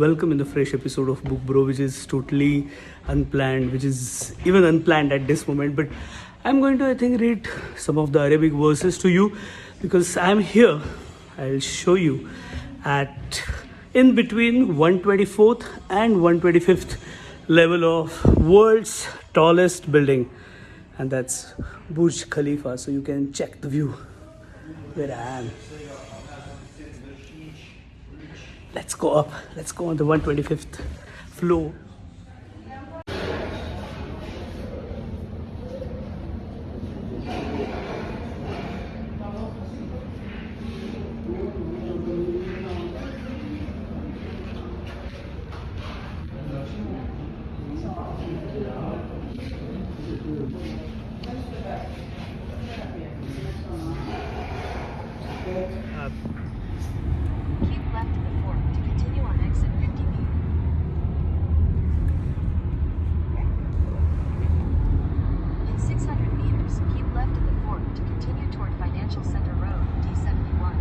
welcome in the fresh episode of Book Bro, which is totally unplanned, which is even unplanned at this moment. But I'm going to, I think, read some of the Arabic verses to you because I'm here. I'll show you at in between 124th and 125th level of world's tallest building, and that's Burj Khalifa. So you can check the view where I am. Let's go up. Let's go on the 125th floor. Keep left to the fork to continue on exit 50B. In 600 meters, keep left at the fork to continue toward Financial Center Road, D71.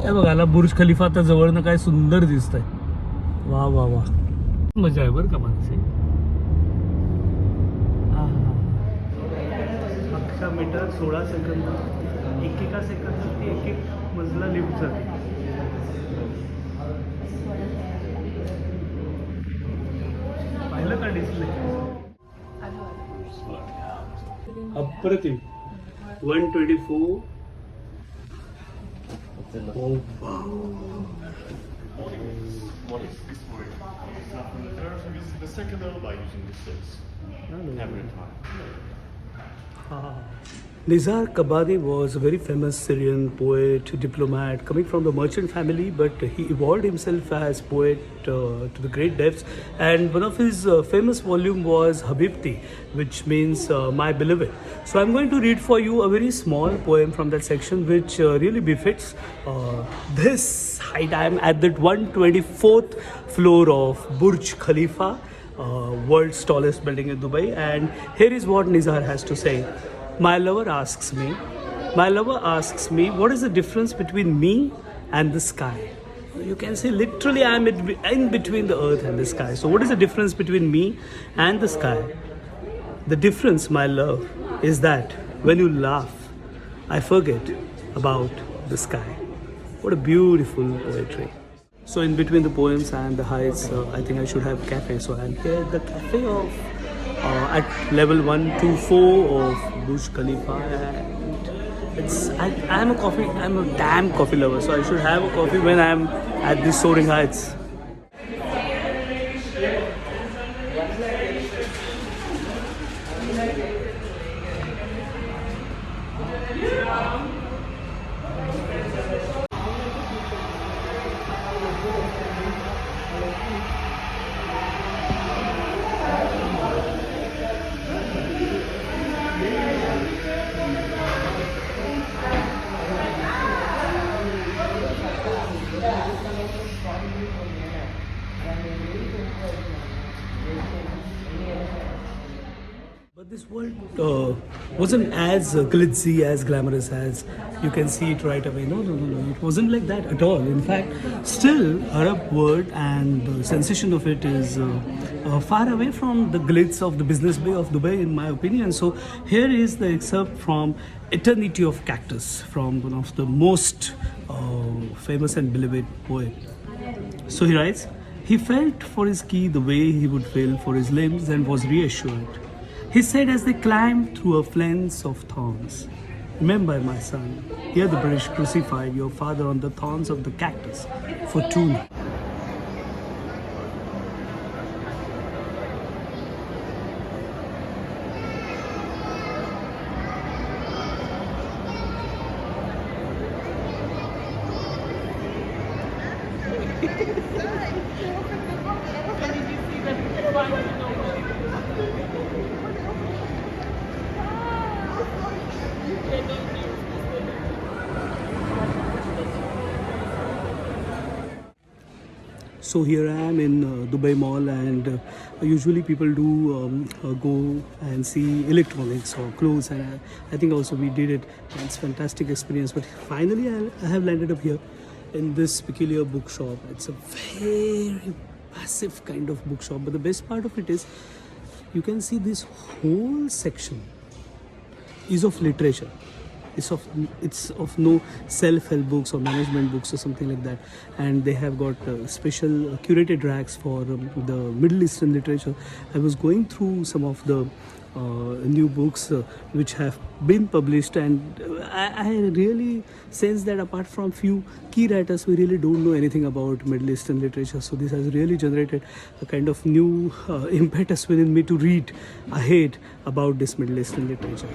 हे बघायला बुर्ज खलिफा आता जवळनं काय सुंदर दिसतंय. वा वा वा, मजा आहे बरं का माणसे. 11 मीटर 16 सेकंद, एकेका सेकंदात एक एक मजला लिफ्ट जाते. पाहिलं का डिस्प्ले? अप्रतिम. 124. Oh, wow. What is this word? From the third, so this is the second level by using the six every time. Nizar Kabadi was a very famous Syrian poet, diplomat, coming from the merchant family, but he evolved himself as poet to the great depths. And one of his famous volume was Habibti, which means my beloved. So I'm going to read for you a very small poem from that section, which really befits this height. I'm at the 124th floor of Burj Khalifa, world's tallest building in Dubai. And here is what Nizar has to say. My lover asks me, what is the difference between me and the sky? You can say literally I am in between the earth and the sky. So what is the difference between me and the sky? The difference, my love, is that when you laugh, I forget about the sky. What a beautiful poetry. So in between the poems and the heights, I think I should have cafe. So I'm here at the cafe of at level 124 of Burj Khalifa, and I'm a damn coffee lover, so I should have a coffee when I'm at these soaring heights. But this world wasn't as glitzy, as glamorous as you can see it right away. No. It wasn't like that at all. In fact, still, Arab world and the sensation of it is far away from the glitz of the business bay of Dubai, in my opinion. So here is the excerpt from Eternity of Cactus, from one of the most famous and beloved poet. So he writes, he felt for his key the way he would feel for his limbs and was reassured. He said as they climbed through a fence of thorns, remember, my son, here the British crucified your father on the thorns of the cactus for 2 nights. So here I am in Dubai Mall, and usually people do go and see electronics or clothes, and I think also we did it. It's a fantastic experience. But finally I have landed up here, in this peculiar bookshop. It's a very massive kind of bookshop, but the best part of it is you can see this whole section is of literature. It's of no self-help books or management books or something like that, and they have got special curated racks for the Middle Eastern literature. I was going through some of the new books which have been published, and I really sense that apart from few key writers, we really don't know anything about Middle Eastern literature. So this has really generated a kind of new impetus within me to read ahead about this Middle Eastern literature.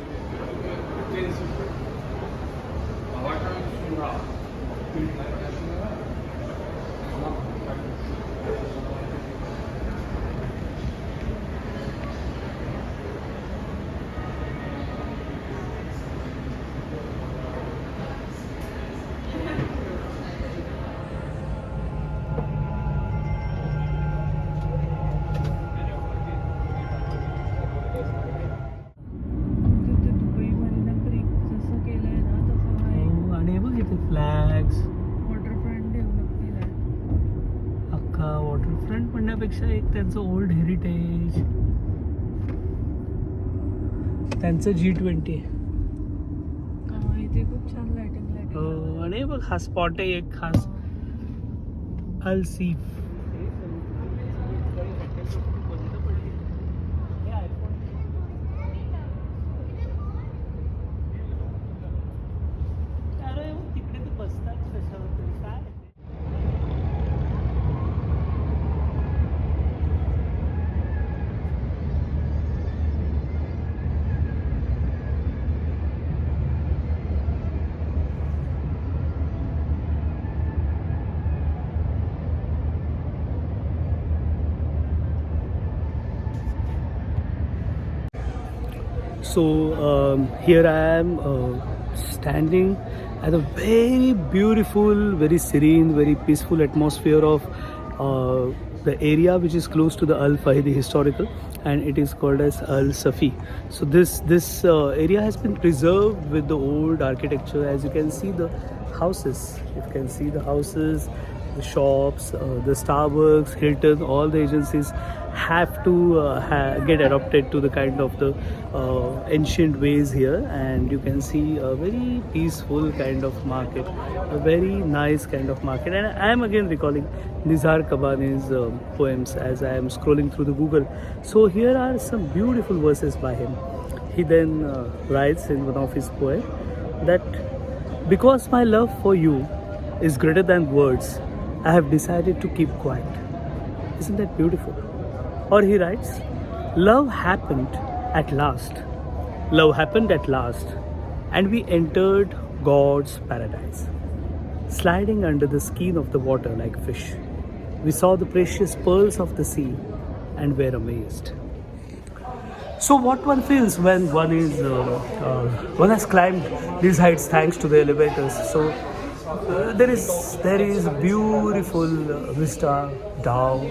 आणि बघ इथे flags waterfront develop केलाय. अख्खा waterfront म्हणण्यापेक्षा एक त्यांचं old heritage, त्यांचं G20. इथे खूप छान लाइटिंग आणि बघ हा स्पॉट आहे एक खास, अल सीफ. तिकडे तर बसतात कशावर तरी काय. So here I am standing at a very beautiful, very serene, very peaceful atmosphere of the area which is close to the Al Fahidi historical, and it is called as Al Safi. So this area has been preserved with the old architecture. As you can see the houses, you can see the houses, the shops, the Starbucks, Hilton, all the agencies have to get adopted to the kind of the ancient ways here, and you can see a very peaceful kind of market, a very nice kind of market. And I am again recalling Nizar Kabani's poems as I am scrolling through the Google. So here are some beautiful verses by him. He then writes in one of his poems that because my love for you is greater than words, I have decided to keep quiet. Isn't that beautiful? Or he writes, love happened at last. Love happened at last, and we entered God's paradise. Sliding under the skin of the water like fish, we saw the precious pearls of the sea and were amazed. So what one feels when one has climbed these heights thanks to the elevators. So there is beautiful vista down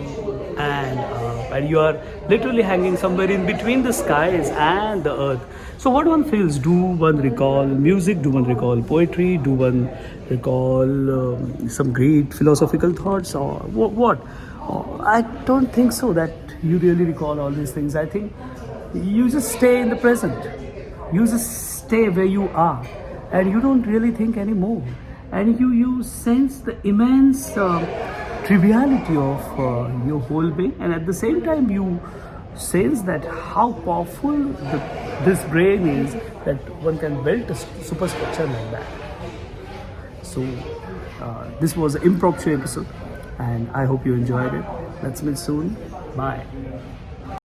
and up, and you are literally hanging somewhere in between the skies and the earth. So what one feels? Do one recall music? Do one recall poetry? Do one recall some great philosophical thoughts, or what? I don't think so that you really recall all these things. I think you just stay in the present. You just stay where you are, and you don't really think anymore. And you sense the immense triviality of your whole being, and at the same time you sense that how powerful this brain is, that one can build a superstructure like that. So this was an impromptu episode, and I hope you enjoyed it. Let's meet soon. Bye.